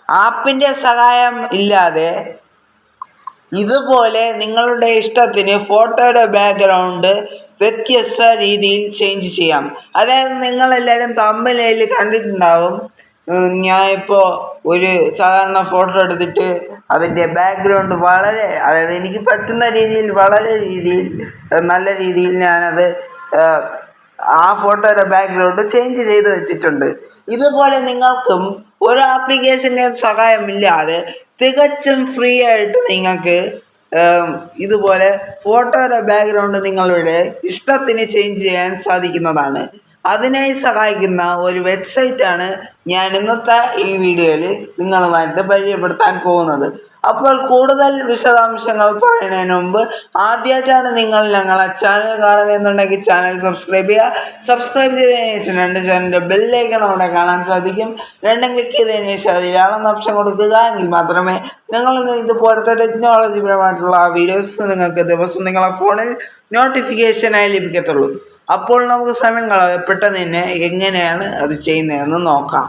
ആപ്പിൻ്റെ സഹായം ഇല്ലാതെ ഇതുപോലെ നിങ്ങളുടെ ഇഷ്ടത്തിന് ഫോട്ടോയുടെ ബാക്ക്ഗ്രൗണ്ട് വ്യത്യസ്ത രീതിയിൽ ചേഞ്ച് ചെയ്യാം. അതായത് നിങ്ങളെല്ലാവരും തമ്പനയിൽ കണ്ടിട്ടുണ്ടാവും. ഞാൻ ഇപ്പോൾ ഒരു സാധാരണ ഫോട്ടോ എടുത്തിട്ട് അതിൻ്റെ ബാക്ക്ഗ്രൗണ്ട് അതായത് എനിക്ക് പറ്റുന്ന രീതിയിൽ നല്ല രീതിയിൽ ഞാനത് ആ ഫോട്ടോയുടെ ബാക്ക്ഗ്രൗണ്ട് ചേഞ്ച് ചെയ്ത് വെച്ചിട്ടുണ്ട്. ഇതുപോലെ നിങ്ങൾക്കും ഒരു ആപ്ലിക്കേഷൻ്റെ സഹായമില്ലാതെ തികച്ചും ഫ്രീ ആയിട്ട് നിങ്ങൾക്ക് ഇതുപോലെ ഫോട്ടോയുടെ ബാക്ക്ഗ്രൗണ്ട് നിങ്ങളുടെ ഇഷ്ടത്തിന് ചേഞ്ച് ചെയ്യാൻ സാധിക്കുന്നതാണ്. അതിനായി സഹായിക്കുന്ന ഒരു വെബ്സൈറ്റാണ് ഞാൻ ഇന്നത്തെ ഈ വീഡിയോയിൽ നിങ്ങളുമായിട്ട് പരിചയപ്പെടുത്താൻ പോകുന്നത്. അപ്പോൾ കൂടുതൽ വിശദാംശങ്ങൾ പറയുന്നതിന് മുമ്പ് ആദ്യമായിട്ടാണ് നിങ്ങൾ ഞങ്ങളെ ചാനൽ കാണുന്നതെന്നുണ്ടെങ്കിൽ ചാനൽ സബ്സ്ക്രൈബ് ചെയ്യുക. സബ്സ്ക്രൈബ് ചെയ്തതിന് ശേഷം ചാനലിൻ്റെ ബെല്ലൈക്കൺ അവിടെ കാണാൻ സാധിക്കും. ക്ലിക്ക് ചെയ്തതിന് ശേഷം അതിലാണെന്ന ഓപ്ഷൻ കൊടുക്കുക. എങ്കിൽ മാത്രമേ ഞങ്ങൾ ഇതുപോലത്തെ ടെക്നോളജിപരമായിട്ടുള്ള വീഡിയോസ് നിങ്ങൾക്ക് ദിവസം നിങ്ങളെ ഫോണിൽ നോട്ടിഫിക്കേഷനായി ലഭിക്കത്തുള്ളൂ. അപ്പോൾ നമുക്ക് സമയം കളയാതെ പെട്ടെന്ന് തന്നെ എങ്ങനെയാണ് അത് ചെയ്യുന്നതെന്ന് നോക്കാം.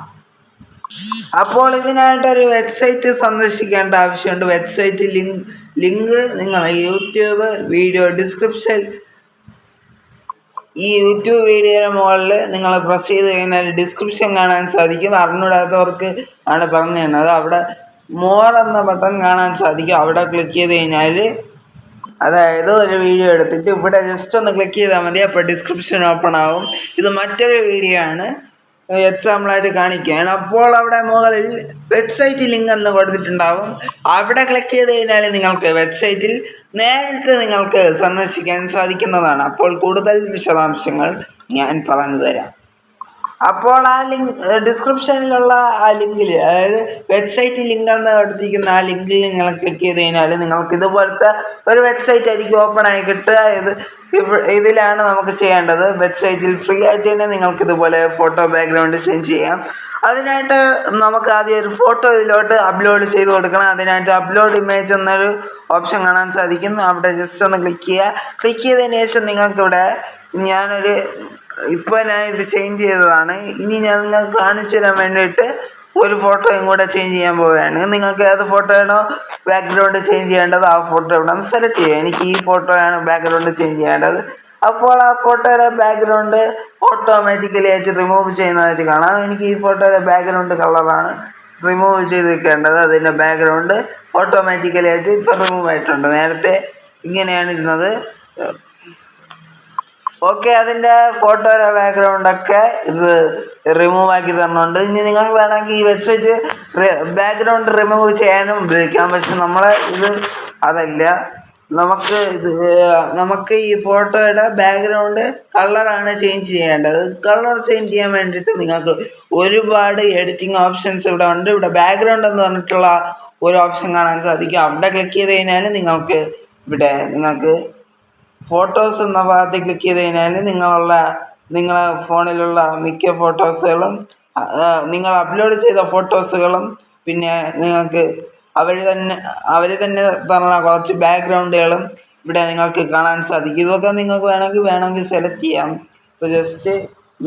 അപ്പോൾ ഇതിനായിട്ടൊരു വെബ്സൈറ്റ് സന്ദർശിക്കേണ്ട ആവശ്യമുണ്ട്. വെബ്സൈറ്റ് ലിങ്ക് നിങ്ങൾ യൂട്യൂബ് വീഡിയോയുടെ മുകളിൽ നിങ്ങൾ പ്രസ് ചെയ്ത് കഴിഞ്ഞാൽ ഡിസ്ക്രിപ്ഷൻ കാണാൻ സാധിക്കും. അറിഞ്ഞൂടാത്തവർക്ക് ആണ് പറഞ്ഞു തരുന്നത്. അവിടെ മോർ എന്ന ബട്ടൺ കാണാൻ സാധിക്കും. അവിടെ ക്ലിക്ക് ചെയ്ത് കഴിഞ്ഞാൽ അതായത് ഒരു വീഡിയോ എടുത്തിട്ട് ഇവിടെ ജസ്റ്റ് ഒന്ന് ക്ലിക്ക് ചെയ്താൽ മതി. അപ്പോൾ ഡിസ്ക്രിപ്ഷൻ ഓപ്പൺ ആവും. ഇത് മറ്റൊരു വീഡിയോ ആണ്, എക്സാമ്പിളായിട്ട് കാണിക്കുകയാണ്. അപ്പോൾ അവിടെ മുകളിൽ വെബ്സൈറ്റ് ലിങ്ക് എന്ന് കൊടുത്തിട്ടുണ്ടാവും. അവിടെ ക്ലിക്ക് ചെയ്ത് കഴിഞ്ഞാൽ നിങ്ങൾക്ക് വെബ്സൈറ്റിൽ നേരിട്ട് നിങ്ങൾക്ക് സന്ദർശിക്കാൻ സാധിക്കുന്നതാണ്. അപ്പോൾ കൂടുതൽ വിശദാംശങ്ങൾ ഞാൻ പറഞ്ഞു തരാം. അപ്പോൾ ആ ഡിസ്ക്രിപ്ഷനിലുള്ള ആ ലിങ്കിൽ, അതായത് വെബ്സൈറ്റ് ലിങ്ക് എന്ന് കൊടുത്തിരിക്കുന്ന ആ ലിങ്കിൽ നിങ്ങൾ ക്ലിക്ക് ചെയ്ത് കഴിഞ്ഞാൽ നിങ്ങൾക്ക് ഇതുപോലത്തെ ഒരു വെബ്സൈറ്റ് ആയിരിക്കും ഓപ്പൺ ആയി കിട്ടുക. ഇതിലാണ് നമുക്ക് ചെയ്യേണ്ടത്. വെബ്സൈറ്റിൽ ഫ്രീ ആയിട്ട് തന്നെ നിങ്ങൾക്ക് ഇതുപോലെ ഫോട്ടോ ബാക്ക്ഗ്രൗണ്ട് ചേഞ്ച് ചെയ്യാം. അതിനായിട്ട് നമുക്ക് ആദ്യം ഒരു ഫോട്ടോ ഇതിലോട്ട് അപ്ലോഡ് ചെയ്ത് കൊടുക്കണം. അതിനായിട്ട് അപ്ലോഡ് ഇമേജ് എന്നൊരു ഓപ്ഷൻ കാണാൻ സാധിക്കും. അവിടെ ജസ്റ്റ് ഒന്ന് ക്ലിക്ക് ചെയ്യുക. ക്ലിക്ക് ചെയ്തതിന് ശേഷം നിങ്ങൾക്കിവിടെ ഞാൻ ഇത് ചേഞ്ച് ചെയ്തതാണ്. ഇനി ഞാൻ നിങ്ങൾക്ക് കാണിച്ചു തരാൻ വേണ്ടിയിട്ട് ഒരു ഫോട്ടോയും കൂടെ ചേഞ്ച് ചെയ്യാൻ പോവുകയാണ്. നിങ്ങൾക്ക് ഏത് ഫോട്ടോയാണോ ബാക്ക്ഗ്രൗണ്ട് ചേഞ്ച് ചെയ്യേണ്ടത് ആ ഫോട്ടോ ഇവിടെ നിന്ന് സെലക്ട് ചെയ്യുക. എനിക്ക് ഈ ഫോട്ടോയാണ് ബാക്ക്ഗ്രൗണ്ട് ചേഞ്ച് ചെയ്യേണ്ടത്. അപ്പോൾ ആ ഫോട്ടോയുടെ ബാക്ക്ഗ്രൗണ്ട് ഓട്ടോമാറ്റിക്കലി ആയിട്ട് റിമൂവ് ചെയ്യുന്നതായിട്ട് കാണാം. എനിക്ക് ഈ ഫോട്ടോയുടെ ബാക്ക്ഗ്രൗണ്ട് കളറാണ് റിമൂവ് ചെയ്ത് വെക്കേണ്ടത്. അതിൻ്റെ ബാക്ക്ഗ്രൗണ്ട് ഓട്ടോമാറ്റിക്കലി ആയിട്ട് ഇപ്പം റിമൂവ് ആയിട്ടുണ്ട്. നേരത്തെ ഇങ്ങനെയാണ് ഇരുന്നത്. ഓക്കെ, അതിൻ്റെ ഫോട്ടോയുടെ ബാക്ക്ഗ്രൗണ്ടൊക്കെ ഇത് റിമൂവ് ആക്കി തരുന്നുണ്ട്. ഇനി നിങ്ങൾക്ക് വേണമെങ്കിൽ ഈ വെബ്സൈറ്റ് ബാക്ക്ഗ്രൗണ്ട് റിമൂവ് ചെയ്യാനും ഉപയോഗിക്കാം. പക്ഷെ അതല്ല, നമുക്ക് ഈ ഫോട്ടോയുടെ ബാക്ക്ഗ്രൗണ്ട് കളറാണ് ചേഞ്ച് ചെയ്യേണ്ടത്. കളർ ചേഞ്ച് ചെയ്യാൻ വേണ്ടിയിട്ട് നിങ്ങൾക്ക് ഒരുപാട് എഡിറ്റിംഗ് ഓപ്ഷൻസ് ഇവിടെ ഉണ്ട്. ഇവിടെ ബാക്ക്ഗ്രൗണ്ട് എന്ന് പറഞ്ഞിട്ടുള്ള ഒരു ഓപ്ഷൻ കാണാൻ സാധിക്കും. അവിടെ ക്ലിക്ക് ചെയ്ത് കഴിഞ്ഞാൽ നിങ്ങൾക്ക് ഫോട്ടോസ് എന്ന ഭാഗത്ത് ക്ലിക്ക് ചെയ്ത് കഴിഞ്ഞാൽ നിങ്ങളെ ഫോണിലുള്ള മിക്ക ഫോട്ടോസുകളും നിങ്ങൾ അപ്ലോഡ് ചെയ്ത ഫോട്ടോസുകളും പിന്നെ നിങ്ങൾക്ക് അവർ തന്നെ തന്ന കുറച്ച് ബാക്ക്ഗ്രൗണ്ടുകളും ഇവിടെ നിങ്ങൾക്ക് കാണാൻ സാധിക്കും. ഇതൊക്കെ നിങ്ങൾക്ക് വേണമെങ്കിൽ സെലക്ട് ചെയ്യാം. ഇപ്പോൾ ജസ്റ്റ്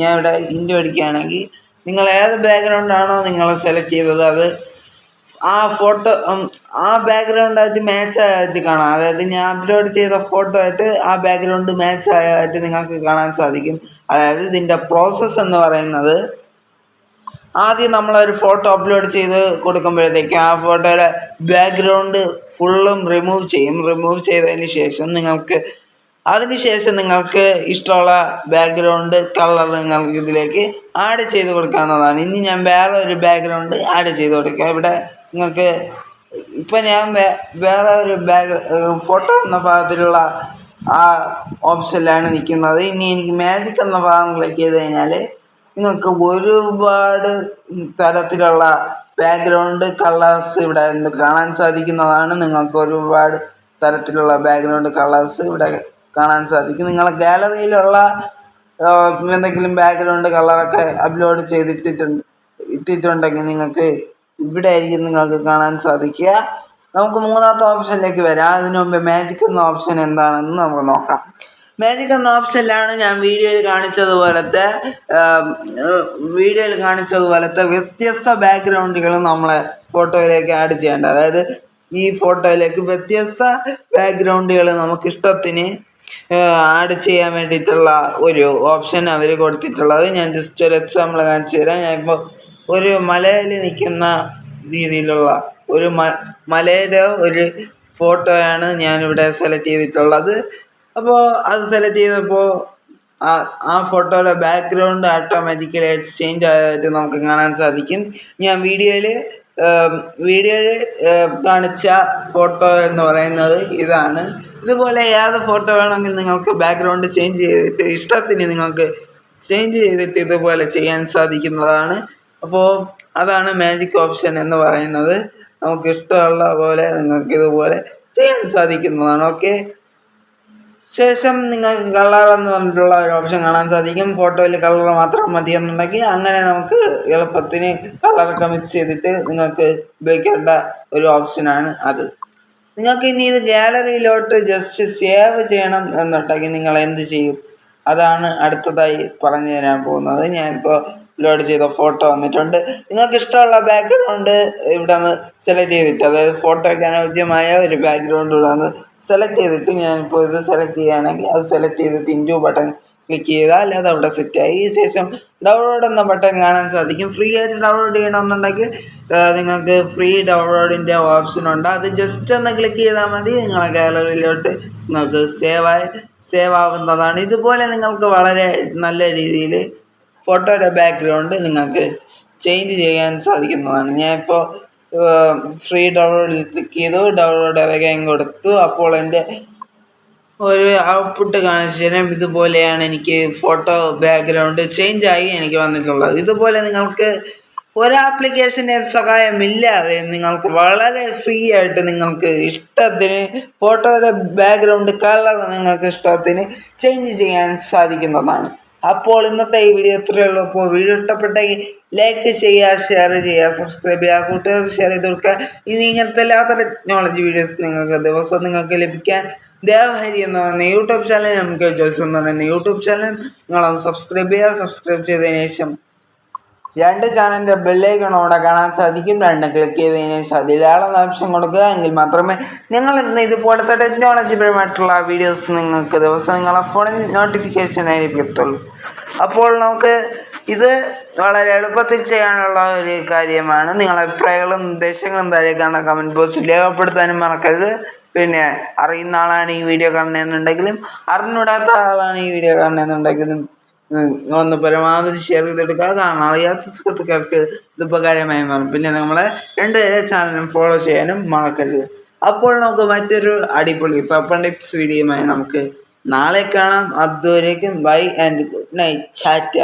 ഞാൻ ഇവിടെ ഇൻഡോ അടിക്കുകയാണെങ്കിൽ നിങ്ങൾ ഏത് ബാക്ക്ഗ്രൗണ്ടാണോ നിങ്ങൾ സെലക്ട് ചെയ്തത് അത് ആ ബാക്ക്ഗ്രൗണ്ടായിട്ട് മാച്ച് ആയിട്ട് കാണാം. അതായത് ഞാൻ അപ്ലോഡ് ചെയ്ത ഫോട്ടോ ആയിട്ട് ആ ബാക്ക്ഗ്രൗണ്ട് മാച്ച് ആയിട്ട് നിങ്ങൾക്ക് കാണാൻ സാധിക്കും. അതായത് ഇതിൻ്റെ പ്രോസസ്സ് എന്ന് പറയുന്നത്, ആദ്യം നമ്മളൊരു ഫോട്ടോ അപ്ലോഡ് ചെയ്ത് കൊടുക്കുമ്പോഴത്തേക്ക് ആ ഫോട്ടോയുടെ ബാക്ക്ഗ്രൗണ്ട് ഫുള്ളും റിമൂവ് ചെയ്യും. റിമൂവ് ചെയ്തതിന് ശേഷം നിങ്ങൾക്ക് ഇഷ്ടമുള്ള ബാക്ക്ഗ്രൗണ്ട് കളർ നിങ്ങൾക്ക് ഇതിലേക്ക് ആഡ് ചെയ്ത് കൊടുക്കാവുന്നതാണ്. ഇനി ഞാൻ വേറെ ഒരു ബാക്ക്ഗ്രൗണ്ട് ആഡ് ചെയ്ത് കൊടുക്കാം. ഇവിടെ നിങ്ങൾക്ക് ഇപ്പം ഞാൻ വേറെ ഒരു ഫോട്ടോ എന്ന ഭാഗത്തിലുള്ള ആ ഓപ്ഷനിലാണ് നിൽക്കുന്നത്. ഇനി എനിക്ക് മാജിക് എന്ന ഭാഗം ക്ലിക്ക് ചെയ്ത് കഴിഞ്ഞാൽ നിങ്ങൾക്ക് ഒരുപാട് തരത്തിലുള്ള ബാക്ക്ഗ്രൗണ്ട് കളേഴ്സ് ഇവിടെ കാണാൻ സാധിക്കുന്നതാണ്. നിങ്ങൾക്ക് ഒരുപാട് തരത്തിലുള്ള ബാക്ക്ഗ്രൗണ്ട് കളേഴ്സ് ഇവിടെ കാണാൻ സാധിക്കും. നിങ്ങളെ ഗാലറിയിലുള്ള എന്തെങ്കിലും ബാക്ക്ഗ്രൗണ്ട് കളറൊക്കെ അപ്ലോഡ് ഇട്ടിട്ടുണ്ടെങ്കിൽ നിങ്ങൾക്ക് ഇവിടെ ആയിരിക്കും നിങ്ങൾക്ക് കാണാൻ സാധിക്കുക. നമുക്ക് മൂന്നാമത്തെ ഓപ്ഷനിലേക്ക് വരാം. അതിനു മുമ്പ് മാജിക് എന്ന ഓപ്ഷൻ എന്താണെന്ന് നമുക്ക് നോക്കാം. മാജിക് എന്ന ഓപ്ഷനിലാണ് ഞാൻ വീഡിയോയിൽ കാണിച്ചതുപോലത്തെ വ്യത്യസ്ത ബാക്ക്ഗ്രൗണ്ടുകൾ നമ്മളെ ഫോട്ടോയിലേക്ക് ആഡ് ചെയ്യേണ്ടത്. അതായത് ഈ ഫോട്ടോയിലേക്ക് വ്യത്യസ്ത ബാക്ക്ഗ്രൗണ്ടുകൾ നമുക്ക് ഇഷ്ടത്തിന് ആഡ് ചെയ്യാൻ വേണ്ടിയിട്ടുള്ള ഒരു ഓപ്ഷൻ അവർ കൊടുത്തിട്ടുള്ളത്. ഞാൻ ജസ്റ്റ് ഒരു എക്സാമ്പിൾ കാണിച്ചു തരാം. ഞാനിപ്പോൾ ഒരു മലയിൽ നിൽക്കുന്ന രീതിയിലുള്ള ഒരു മലയുടെ ഒരു ഫോട്ടോയാണ് ഞാനിവിടെ സെലക്ട് ചെയ്തിട്ടുള്ളത്. അപ്പോൾ അത് സെലക്ട് ചെയ്തപ്പോൾ ആ ഫോട്ടോയുടെ ബാക്ക്ഗ്രൗണ്ട് ഓട്ടോമാറ്റിക്കലി ചേഞ്ച് ആയിട്ട് നമുക്ക് കാണാൻ സാധിക്കും. ഞാൻ വീഡിയോയിൽ കാണിച്ച ഫോട്ടോ എന്ന് പറയുന്നത് ഇതാണ്. ഇതുപോലെ ഏത് ഫോട്ടോ വേണമെങ്കിൽ നിങ്ങൾക്ക് ബാക്ക്ഗ്രൗണ്ട് ചേഞ്ച് ചെയ്തിട്ട് ഇഷ്ടത്തിന് നിങ്ങൾക്ക് ചേഞ്ച് ചെയ്തിട്ട് ഇതുപോലെ ചെയ്യാൻ സാധിക്കുന്നതാണ്. അപ്പോൾ അതാണ് മാജിക് ഓപ്ഷൻ എന്ന് പറയുന്നത്. നമുക്ക് ഇഷ്ടമുള്ള പോലെ നിങ്ങൾക്ക് ഇതുപോലെ ചെയ്യാൻ സാധിക്കുന്നതാണ്. ഓക്കെ, ശേഷം നിങ്ങൾക്ക് കളർ എന്ന് പറഞ്ഞിട്ടുള്ള ഒരു ഓപ്ഷൻ കാണാൻ സാധിക്കും. ഫോട്ടോയിൽ കളർ മാത്രം മതി എന്നുണ്ടെങ്കിൽ അങ്ങനെ നമുക്ക് എളുപ്പത്തിന് കളറൊക്കെ മിക്സ് ചെയ്തിട്ട് നിങ്ങൾക്ക് ഉപയോഗിക്കേണ്ട ഒരു ഓപ്ഷനാണ് അത്. നിങ്ങൾക്ക് ഇനി ഇത് ഗാലറിയിലോട്ട് ജസ്റ്റ് സേവ് ചെയ്യണം എന്നുണ്ടെങ്കിൽ നിങ്ങൾ എന്ത് ചെയ്യും? അതാണ് അടുത്തതായി പറഞ്ഞു തരാൻ പോകുന്നത്. ഞാനിപ്പോൾ അപ്ലോഡ് ചെയ്ത ഫോട്ടോ വന്നിട്ടുണ്ട്. നിങ്ങൾക്ക് ഇഷ്ടമുള്ള ബാക്ക്ഗ്രൗണ്ട് ഇവിടെ നിന്ന് സെലക്ട് ചെയ്തിട്ട്, അതായത് ഫോട്ടോയ്ക്ക് അനുയോജ്യമായ ഒരു ബാക്ക്ഗ്രൗണ്ട് ഇവിടെ നിന്ന് സെലക്ട് ചെയ്തിട്ട്, ഞാനിപ്പോൾ ഇത് സെലക്ട് ചെയ്യുകയാണെങ്കിൽ അത് സെലക്ട് ചെയ്തിട്ട് ഇൻറ്റു ബട്ടൺ ക്ലിക്ക് ചെയ്താൽ അത് അവിടെ സെറ്റായി. ഈ ശേഷം ഡൗൺലോഡ് എന്ന ബട്ടൺ കാണാൻ സാധിക്കും. ഫ്രീ ആയിട്ട് ഡൗൺലോഡ് ചെയ്യണമെന്നുണ്ടെങ്കിൽ നിങ്ങൾക്ക് ഫ്രീ ഡൗൺലോഡിൻ്റെ ഓപ്ഷനുണ്ട്. അത് ജസ്റ്റ് ഒന്ന് ക്ലിക്ക് ചെയ്താൽ മതി. നിങ്ങളെ ഗാലറിയിലോട്ട് നിങ്ങൾക്ക് സേവ് ആവുന്നതാണ്. ഇതുപോലെ നിങ്ങൾക്ക് വളരെ നല്ല രീതിയിൽ ഫോട്ടോയുടെ ബാക്ക്ഗ്രൗണ്ട് നിങ്ങൾക്ക് ചേഞ്ച് ചെയ്യാൻ സാധിക്കുന്നതാണ്. ഞാനിപ്പോൾ ഫ്രീ ഡൗൺലോഡിൽ ക്ലിക്ക് ചെയ്തു, ഡൗൺലോഡ് വേഗം കൊടുത്തു. അപ്പോൾ എൻ്റെ ഒരു ഔട്ട്പുട്ട് കാണിച്ചു തരാം. ഇതുപോലെയാണ് എനിക്ക് ഫോട്ടോ ബാക്ക്ഗ്രൗണ്ട് ചേഞ്ചായി എനിക്ക് വന്നിട്ടുള്ളത്. ഇതുപോലെ നിങ്ങൾക്ക് ഒരു ആപ്ലിക്കേഷൻ്റെ സഹായമില്ലാതെ നിങ്ങൾക്ക് വളരെ ഫ്രീ ആയിട്ട് നിങ്ങൾക്ക് ഇഷ്ടത്തിന് ഫോട്ടോയുടെ ബാക്ക്ഗ്രൗണ്ട് കളർ നിങ്ങൾക്ക് ഇഷ്ടത്തിന് ചേഞ്ച് ചെയ്യാൻ സാധിക്കുന്നതാണ്. അപ്പോൾ ഇന്നത്തെ ഈ വീഡിയോ ഇത്രയേ ഉള്ളൂ. അപ്പോൾ വീഡിയോ ഇഷ്ടപ്പെട്ടെങ്കിൽ ലൈക്ക് ചെയ്യുക, ഷെയർ ചെയ്യുക, സബ്സ്ക്രൈബ് ചെയ്യുക, കൂട്ടുകാർക്ക് ഷെയർ ചെയ്ത് കൊടുക്കുക. ഇനി ഇങ്ങനത്തെ എല്ലാത്ത ടെക്നോളജി വീഡിയോസ് നിങ്ങൾക്ക് ദിവസം നിങ്ങൾക്ക് ലഭിക്കാൻ ദേവഹരി എന്ന് പറയുന്ന യൂട്യൂബ് ചാനൽ, നമുക്ക് ജോസ് എന്ന് പറയുന്ന യൂട്യൂബ് ചാനൽ നിങ്ങളത് സബ്സ്ക്രൈബ് ചെയ്യുക. സബ്സ്ക്രൈബ് ചെയ്തതിന് ശേഷം 2 ചാനലിൻ്റെ ബെല്ലൈക്കൺ അവിടെ കാണാൻ സാധിക്കും. 2 ക്ലിക്ക് ചെയ്തതിന് ശേഷം അതിലാളുന്ന ഓപ്ഷൻ കൊടുക്കുക. എങ്കിൽ മാത്രമേ ഞങ്ങളിരുന്ന് ഇതുപോലത്തെ ടെക്നോളജി പരമായിട്ടുള്ള വീഡിയോസ് നിങ്ങൾക്ക് ദിവസം നിങ്ങളെ ഫോണിൽ നോട്ടിഫിക്കേഷനായി ലഭിക്കത്തുള്ളൂ. അപ്പോൾ നമുക്ക് ഇത് വളരെ എളുപ്പത്തിൽ ചെയ്യാനുള്ള ഒരു കാര്യമാണ്. നിങ്ങളെ അഭിപ്രായങ്ങളും നിർദ്ദേശങ്ങളും താഴേക്കാണ് കമൻറ്റ് ബോക്സിൽ രേഖപ്പെടുത്താനും മറക്കരുത്. പിന്നെ അറിയുന്ന ആളാണ് ഈ വീഡിയോ കാണുന്നതെന്നുണ്ടെങ്കിലും അറിഞ്ഞൂടാത്ത ആളാണ് ഈ വീഡിയോ കാണുന്നതെന്നുണ്ടെങ്കിലും ഒന്ന് പരമാവധി ഷെയർ ചെയ്തെടുക്കുക. കാരണം അറിയാത്ത സുഹൃത്തുക്കൾക്ക് ഇത് ഉപകാരമായി മാറും. പിന്നെ നമ്മളെ 2 ചാനലും ഫോളോ ചെയ്യാനും മറക്കരുത്. അപ്പോൾ നമുക്ക് മറ്റൊരു അടിപൊളി ടോപ്പ് ടിപ്സ് വീഡിയോയുമായി നമുക്ക് നാളെ കാണാം. അതുവരേക്കും ബൈ ആൻഡ് ഗുഡ് നൈറ്റ്. ചാറ്റ.